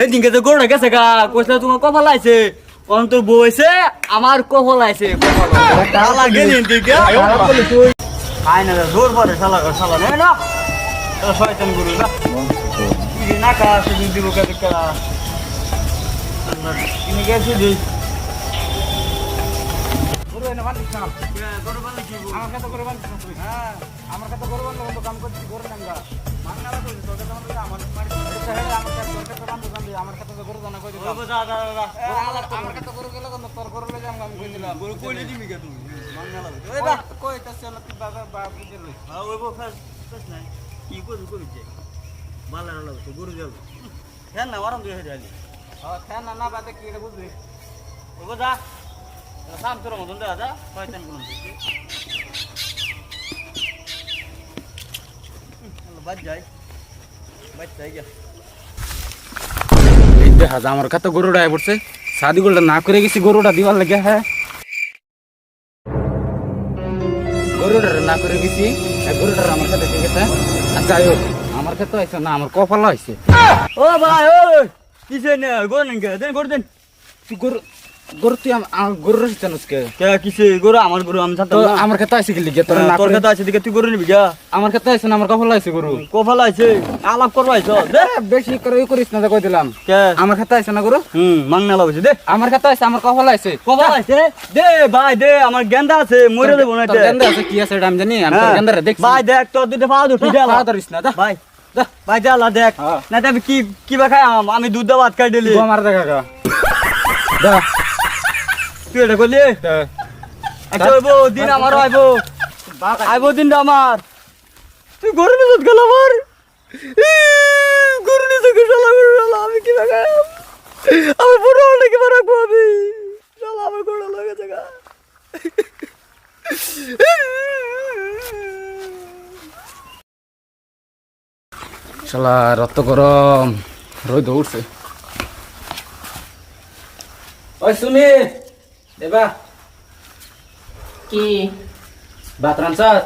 এদিনকে যে গরুটা গেছে গা কইছিল তোমার কপাল আইছে অন্তর বইছে আমার কপাল আইছে কপাল গেলি দিকে আয় না জোর পরে শালা শালা না না শয়তান গুরু না কি না কা শুধু দিব কা আল্লাহ তুমি গেছো দি গরু এনে বাঁধি না গরু বাঁধি কি আমার কাছে গরু বাঁধি হ্যাঁ আমার কাছে গরু বাঁধি বন্ধ কাম করছি গরু নাঙ্গা মাংনালা তো তোকে তো আমার মারি আমার কাছে আমার কাছে গরু জানা কই দিলাম ও যা যা আমার কাছে গরু গেল তোর গরু লই যাম আমি কই দিলাম গরু কইলে দিবি কে তুমি মাংনালা ওই বা কই তাছে না তুই বাবা বুঝে লই হ্যাঁ ওই বো ফাস নাই কি করি যে বালা না লাগছে গরু যাও হ্যাঁ না আরাম দিয়ে হেরে আলি হ্যাঁ হ্যাঁ না বাদে কি এটা বুঝবি ও যা সাম তোর মতন দাদা শয়তান কোন বাজ যাই গিয়া এই দেখা যা আমার কাছে গরুটা আয় পড়ছে শাদি গোলটা না করে গেছি গরুটা দিবার লাগে হ্যাঁ গরুটা না করে গেছি গরুটা আমার কাছে ঠিক আছে যাই হোক আমার কাছে আইছে না আমার কপাল হয়েছে ও ভাই ও কিসে না গরু নাকি দেন গরু দেন তুই গরু তুই আমার গরুর জানোস কে কিসে গরু আমার গরু আমি জানতাম না আমার কাছে আইছে কি লিগে তোর না তোর কাছে আছে দিকে তুই গরু নিবি গা আমার কাছে আইছে না আমার কপাল হয়েছে গরু কপাল আইছে আলাপ করবা আইছো দে বেশি করে করিস না কই দিলাম কে আমার কাছে আইছে না গরু মাংনা লাগছে দে আমার কাছে আইছে আমার কপাল আইছে কপাল আইছে দে ভাই দে আমার গেন্দা আছে মরে দেব না তোর গেন্দা আছে কি আছে এটা আমি জানি আমি তোর গেন্দারে দেখছি ভাই দেখ তোর দুটো পা দুটো দে পা ধরিস না দা ভাই ভাই যা দেখ না আমি কি বা খাই আমি দুধ ভাত খাই দিলি আমার দেখা গা দা তুই এটা করলি আচ্ছা আইবো দিন আমার আইবো দিনটা আমার তুই গরু নিয়ে গেল আমার গরু নিয়ে গেল আমি কি লাগাই আমি বুড়ো হলে কি রাখবো আমি শালা আমার গরু লাগে জায়গা শালা রক্ত গরম রোদ উঠছে ওই শুনি দেবা কি ভাত রানছাস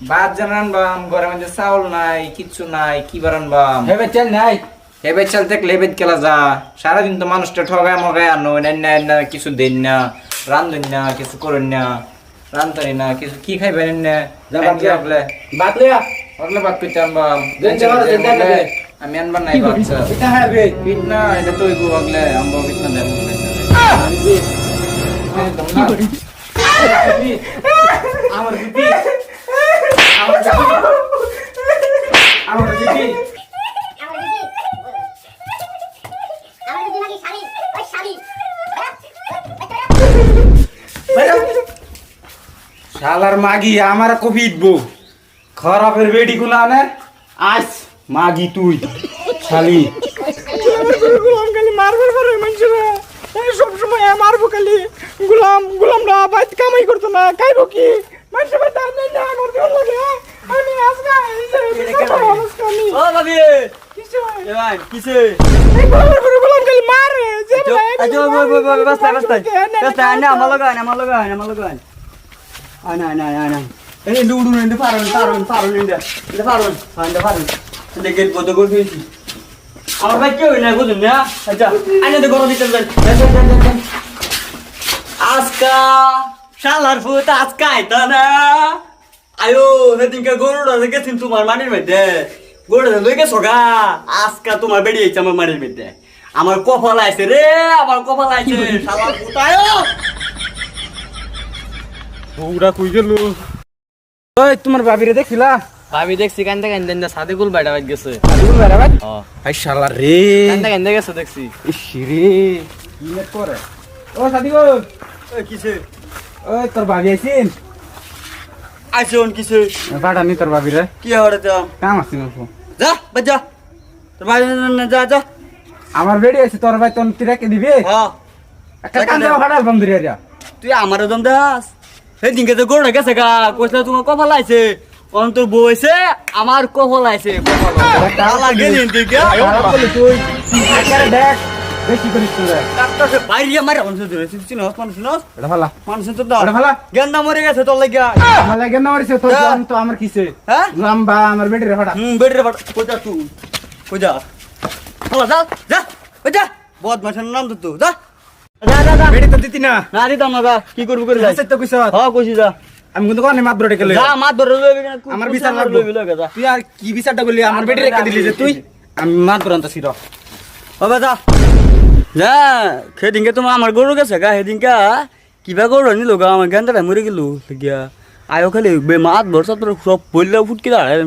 ভাত জানান বাম ঘরে মধ্যে চাউল নাই কিচ্ছু নাই কি বারান বাম হেবে চল নাই হেবে চাল দেখলে হেবে কেলা যা সারাদিন তো মানুষটা ঠগায় মগায় আনো না কিছু দেন না রান্ধেন না কিছু করেন না রান্ধতারি না কিছু কি খাইবেন না যাবলে ভাত লিয়া ওগুলো ভাত করতে আনবাম আমি আনবার নাই ভাত এটা হবে পিট না এটা তো গো আগলে আনবো পিট না দেন আমার দিদি আমার দিদি শালার মাগি আমার কোভিড বউ খারাপের বেডি কোন আনে আস মাগি তুই শালি গুলাম খালি মারবার পারে মানুষরা সব সময় মারবো খালি গুলামরা বাইত কামাই করতো না খাইবো কি মানুষ ভাই তার নেই না আমার দেওয়ার লাগে আমি আজকা ও ভাবি কিসে গুলাম খালি মারে যে বাস্তা আনা আমার লাগান আনা এই লুডু নেন পারুন এটা গেট বন্ধ করে দিয়েছি আমার ভাই কেউ না বুঝুন না আচ্ছা আইনে তো গরম দিতে আজকা শালার ফুট আজকা আইতা না আয়ো সেদিনকে গরুটা গেছেন তোমার মাটির মধ্যে গরুটা লই গেছো গা আজকা তোমার বেরিয়েছে আমার মাটির মধ্যে আমার কপাল আইছে রে শালার ফুট আয়ো বউরা কই গেল ওই তোমার ভাবিরে দেখিলা ভাবি দেখছি কান্দা কান্দা সাদে গুল বাইটা বাইট গেছে আদুল বেরাবাত ও আই শালা রে কান্দা কান্দা গেছে দেখছি ইশরে কি নেট করে ও সাদি গো কিসে ওই তোর ভাবি আইছিন আইসন কিসে বাড়া নি তোর ভাবিরে কি হরে তো কাম আছে নকো যা বাজা তোর ভাই যা আমার বেডি আছে তোর ভাই তোন তিরাকে দিবে হ্যাঁ একটা কান্দা ফাটাল বন্ধ রিয়া তুই আমারও দম দাস সেদিনকে তো গরুটা গেছে গা কইছিল তোমার কপাল আইছে অন্তর বইছে আমার কপাল আইছে কপাল গেলি দিকে তুই আকারে দেখ বেশি করিস তুই কাটতে বাইরে মারে মানুষ ধরে চিনস এটা ভালা মানুষ তো দাও এটা ভালা গেন্দা মরে গেছে তোর লাগিয়া আমার লাগে না মারিছে তোর জান তো আমার কিসে হ্যাঁ লম্বা আমার বেডি রে ফাটা বেড়ে কইতা তুই কইতা হলা যা যা ওই যা বদমাশের নাম তো তো যা বেড়ি তো দিতি না না দিতাম না যা কি করবি করে যাই আচ্ছা তো কইছ হ্যাঁ কইছি যা আমি কিন্তু কোনে মাত বড় ডেকে যা মাত ধরে লইবি না আমার বিচার লাগবে তুই আর কি বিচারটা করলি আমার বেটি রেখে দিলি যে তুই আমি মাত বড় আনতাছি র বাবা যা যা সেদিনকে তোমার আমার গরু গেছে গা সেদিনকা কিবা গরু নিল গা আমার গানটা মরে গেল গিয়া আয়ো খালি মাত ভরসা তোর সব বললে ফুটকে দাঁড়ায়